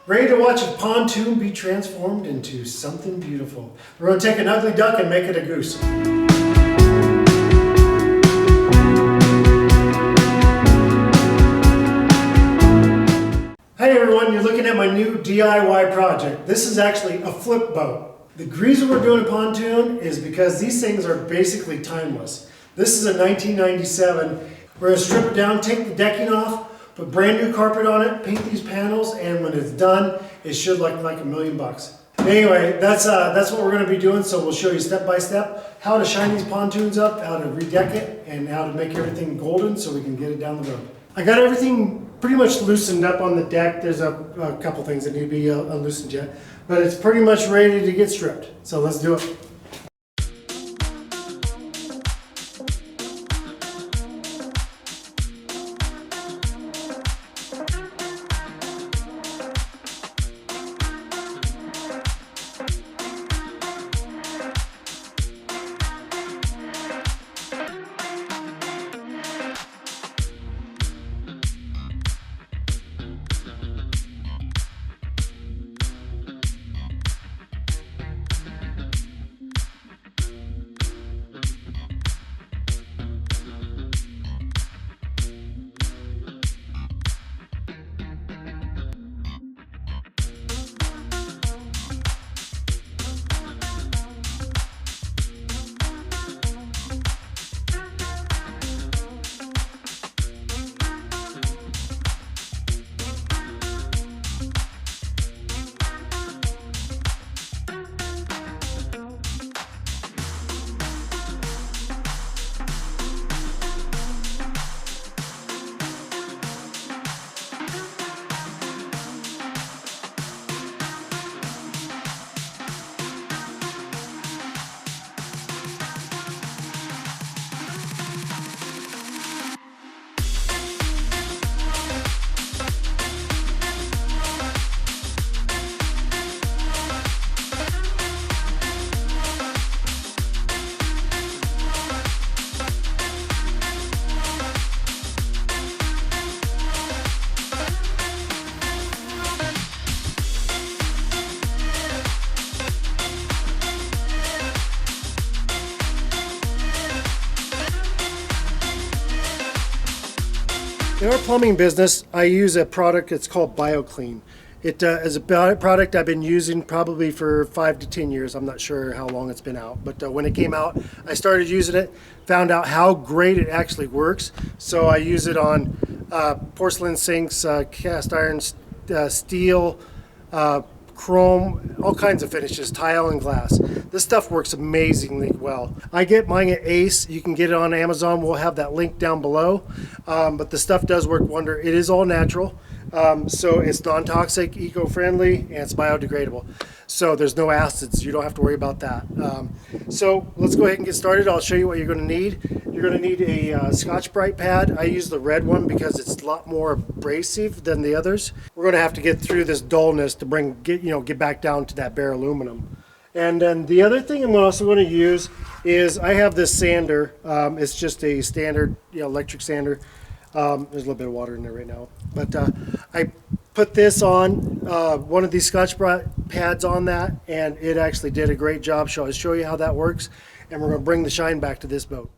Ready to watch a pontoon be transformed into something beautiful. We're going to take an ugly duck and make it a goose. Hey everyone, you're looking at my new DIY project. This is actually a flip boat. The reason we're doing a pontoon is because these things are basically timeless. This is a 1997. We're going to strip it down, take the decking off, put brand new carpet on it, paint these panels, and when it's done, it should look like $1 million. Anyway, that's what we're going to be doing, so we'll show you step by step how to shine these pontoons up, how to redeck it, and how to make everything golden so we can get it down the road. I got everything pretty much loosened up on the deck. There's a couple things that need to be loosened yet, but it's pretty much ready to get stripped. So let's do it. In our plumbing business, I use a product that's called BioClean. It is a product I've been using probably for 5 to 10 years. I'm not sure how long it's been out, but when it came out, I started using it, found out how great it actually works. So I use it on porcelain sinks, cast iron, steel, chrome, all kinds of finishes, tile and glass. This stuff works amazingly well. I get mine at Ace. You can get it on Amazon. We'll have that link down below. But the stuff does work wonder. It is all natural. So it's non-toxic, eco-friendly, and it's biodegradable. So there's no acids. You don't have to worry about that. So let's go ahead and get started. I'll show you what you're going to need. You're going to need a Scotch-Brite pad. I use the red one because it's a lot more abrasive than the others. We're going to have to get through this dullness to get back down to that bare aluminum. And then the other thing I'm also going to use is I have this sander. It's just a standard electric sander. There's a little bit of water in there right now, but I put this on one of these Scotch-Brite pads on that, and it actually did a great job. So I'll show you how that works, and we're going to bring the shine back to this boat.